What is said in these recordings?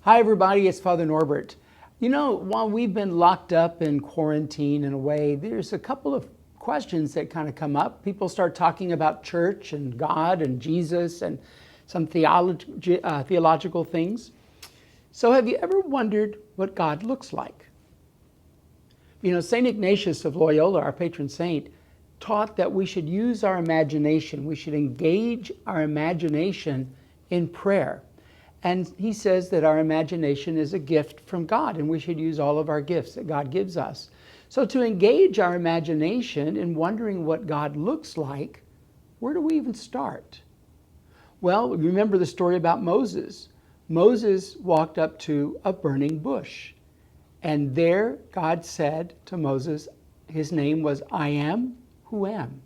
Hi everybody, it's Father Norbert. You know, while we've been locked up in quarantine in a way, there's a couple of questions that kind of come up. People start talking about church and God and Jesus and some theological things. So have you ever wondered what God looks like? You know, St. Ignatius of Loyola, our patron saint, taught that we should use our imagination. We should engage our imagination in prayer. And he says that our imagination is a gift from God, and we should use all of our gifts that God gives us. So to engage our imagination in wondering what God looks like, where do we even start? Well, remember the story about Moses. Moses walked up to a burning bush, and there God said to Moses, his name was I am who am.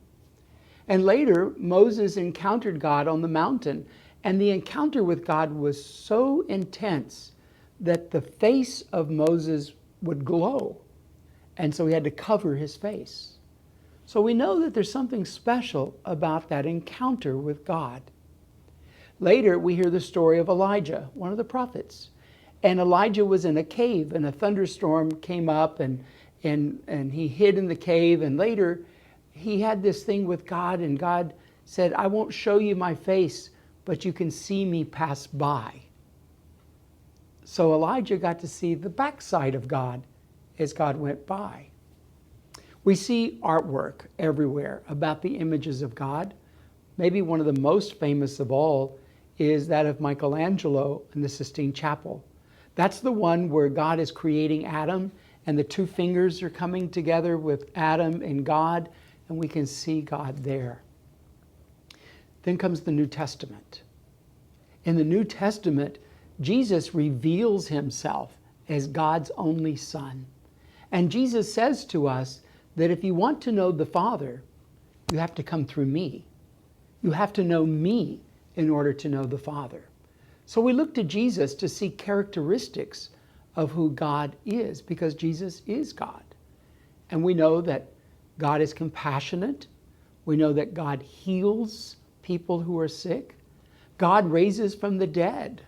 And later, Moses encountered God on the mountain, and the encounter with God was so intense that the face of Moses would glow. And so he had to cover his face. So we know that there's something special about that encounter with God. Later, we hear the story of Elijah, one of the prophets. And Elijah was in a cave, and a thunderstorm came up, and he hid in the cave. And later, he had this thing with God, and God said, I won't show you my face, but you can see me pass by. So Elijah got to see the backside of God as God went by. We see artwork everywhere about the images of God. Maybe one of the most famous of all is that of Michelangelo in the Sistine Chapel. That's the one where God is creating Adam, and the two fingers are coming together with Adam and God, and we can see God there. Then comes the New Testament. In the New Testament, Jesus reveals himself as God's only Son. And Jesus says to us that if you want to know the Father, you have to come through me. You have to know me in order to know the Father. So we look to Jesus to see characteristics of who God is, because Jesus is God. And we know that God is compassionate. We know that God heals people who are sick. God raises from the dead,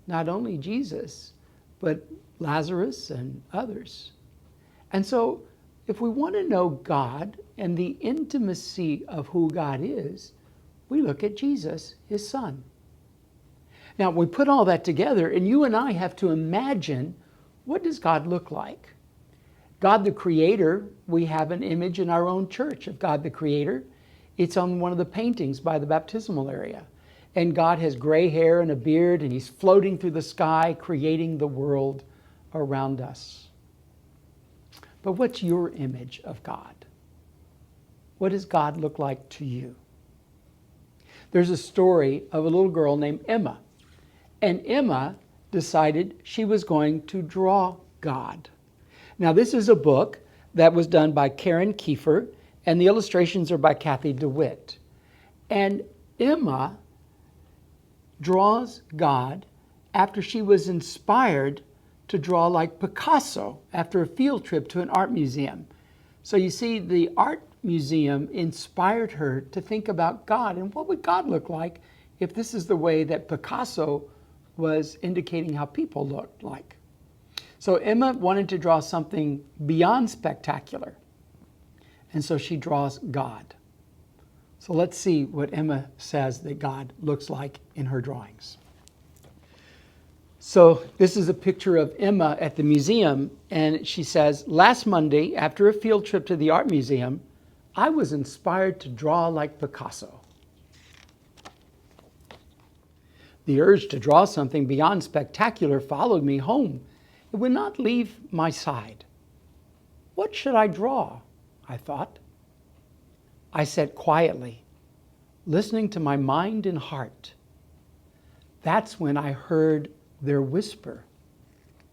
not only Jesus, but Lazarus and others. And so if we want to know God and the intimacy of who God is, we look at Jesus, his Son. Now, we put all that together, and you and I have to imagine, what does God look like? God the Creator, we have an image in our own church of God the Creator. It's on one of the paintings by the baptismal area. And God has gray hair and a beard, and he's floating through the sky, creating the world around us. But what's your image of God? What does God look like to you? There's a story of a little girl named Emma. And Emma decided she was going to draw God. Now, this is a book that was done by Karen Kiefer, and the illustrations are by Kathy DeWitt. And Emma draws God after she was inspired to draw like Picasso after a field trip to an art museum. So you see, the art museum inspired her to think about God, and what would God look like if this is the way that Picasso was indicating how people looked like. So Emma wanted to draw something beyond spectacular, and so she draws God. So let's see what Emma says that God looks like in her drawings. So this is a picture of Emma at the museum, and she says, last Monday, after a field trip to the art museum, I was inspired to draw like Picasso. The urge to draw something beyond spectacular followed me home. It would not leave my side. What should I draw? I thought. I sat quietly, listening to my mind and heart. That's when I heard their whisper,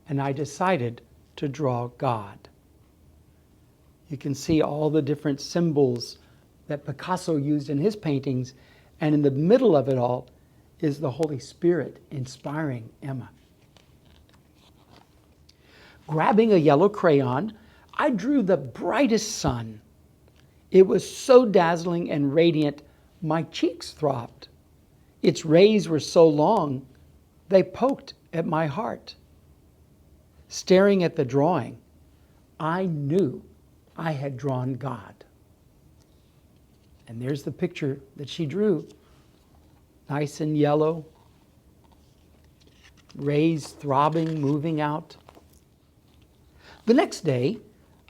and I decided to draw God. You can see all the different symbols that Picasso used in his paintings, and in the middle of it all is the Holy Spirit inspiring Emma. Grabbing a yellow crayon, I drew the brightest sun. It was so dazzling and radiant, my cheeks throbbed. Its rays were so long, they poked at my heart. Staring at the drawing, I knew I had drawn God. And there's the picture that she drew. Nice and yellow. Rays throbbing, moving out. The next day,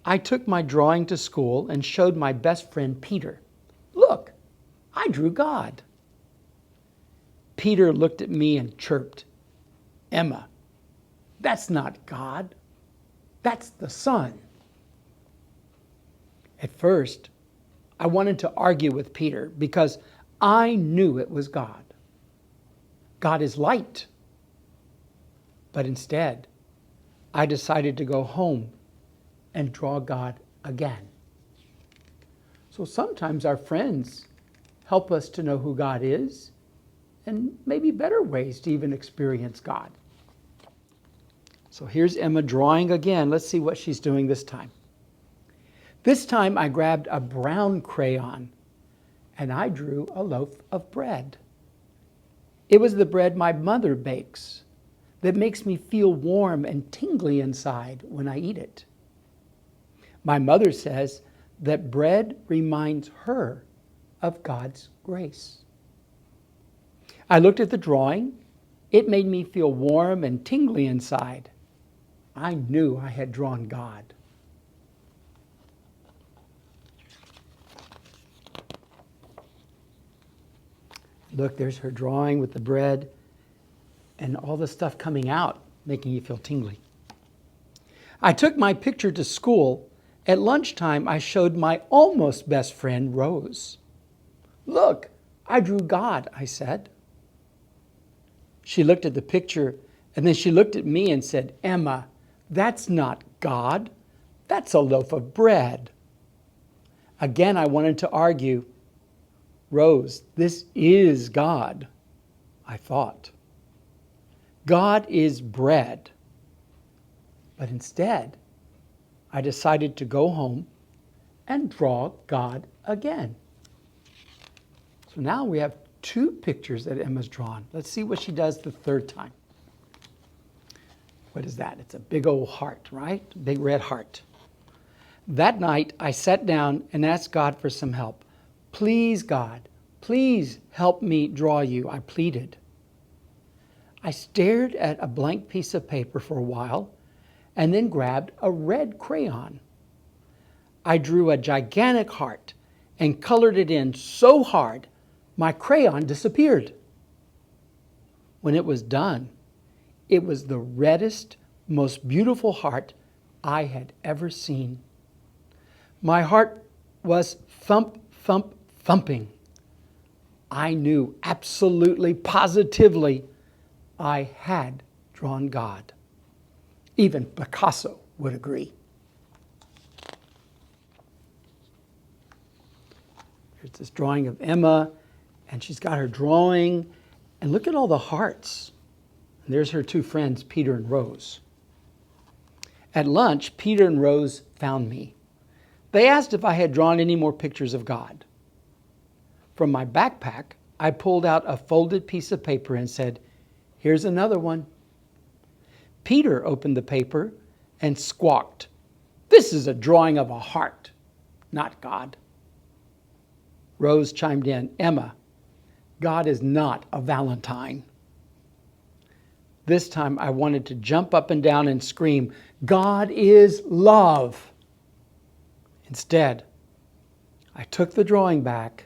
I took my drawing to school and showed my best friend Peter. Look, I drew God. Peter looked at me and chirped, Emma, that's not God. That's the sun. At first, I wanted to argue with Peter because I knew it was God. God is light. But instead, I decided to go home and draw God again. So sometimes our friends help us to know who God is and maybe better ways to even experience God. So here's Emma drawing again. Let's see what she's doing this time. This time I grabbed a brown crayon and I drew a loaf of bread. It was the bread my mother bakes that makes me feel warm and tingly inside when I eat it. My mother says that bread reminds her of God's grace. I looked at the drawing. It made me feel warm and tingly inside. I knew I had drawn God. Look, there's her drawing with the bread and all the stuff coming out, making you feel tingly. I took my picture to school. At lunchtime, I showed my almost best friend, Rose. Look, I drew God, I said. She looked at the picture, and then she looked at me and said, Emma, that's not God. That's a loaf of bread. Again, I wanted to argue. Rose, this is God, I thought. God is bread. But instead, I decided to go home and draw God again. So now we have two pictures that Emma's drawn. Let's see what she does the third time. What is that? It's a big old heart, right? Big red heart. That night, I sat down and asked God for some help. Please, God, please help me draw you, I pleaded. I stared at a blank piece of paper for a while and then grabbed a red crayon. I drew a gigantic heart and colored it in so hard my crayon disappeared. When it was done, it was the reddest, most beautiful heart I had ever seen. My heart was thump, thump, thumping. I knew absolutely, positively, I had drawn God. Even Picasso would agree. Here's this drawing of Emma, and she's got her drawing, and look at all the hearts. And there's her two friends, Peter and Rose. At lunch, Peter and Rose found me. They asked if I had drawn any more pictures of God. From my backpack, I pulled out a folded piece of paper and said, here's another one. Peter opened the paper and squawked, this is a drawing of a heart, not God. Rose chimed in, Emma, God is not a Valentine. This time I wanted to jump up and down and scream, God is love. Instead, I took the drawing back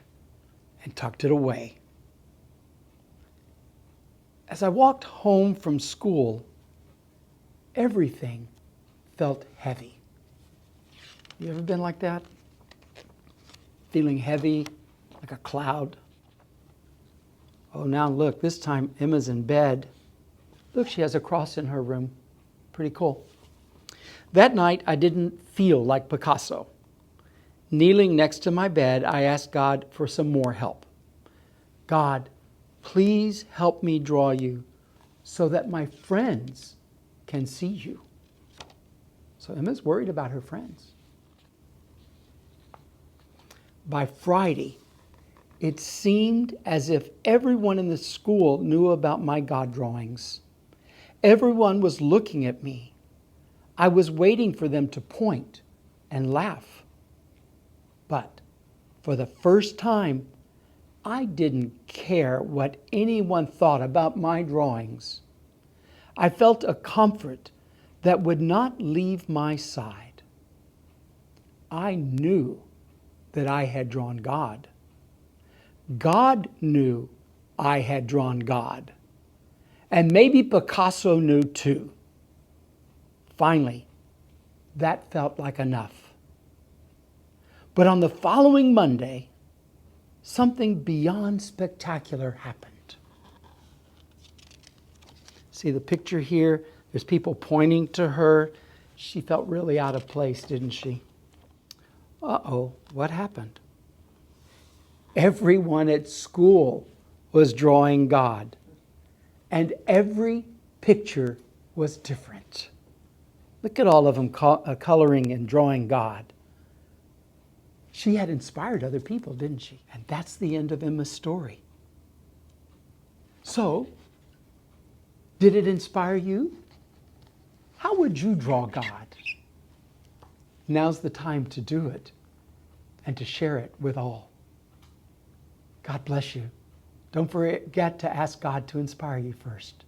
and tucked it away. As I walked home from school, everything felt heavy. You ever been like that? Feeling heavy, like a cloud? Oh, now look, this time Emma's in bed. Look, she has a cross in her room. Pretty cool. That night, I didn't feel like Picasso. Kneeling next to my bed, I asked God for some more help. God, please help me draw you so that my friends can see you. So Emma's worried about her friends. By Friday, it seemed as if everyone in the school knew about my God drawings. Everyone was looking at me. I was waiting for them to point and laugh. But for the first time, I didn't care what anyone thought about my drawings. I felt a comfort that would not leave my side. I knew that I had drawn God. God knew I had drawn God. And maybe Picasso knew too. Finally, that felt like enough. But on the following Monday, something beyond spectacular happened. See the picture here? There's people pointing to her. She felt really out of place, didn't she? Uh-oh, what happened? Everyone at school was drawing God, and every picture was different. Look at all of them coloring and drawing God. She had inspired other people, didn't she? And that's the end of Emma's story. So, did it inspire you? How would you draw God? Now's the time to do it and to share it with all. God bless you. Don't forget to ask God to inspire you first.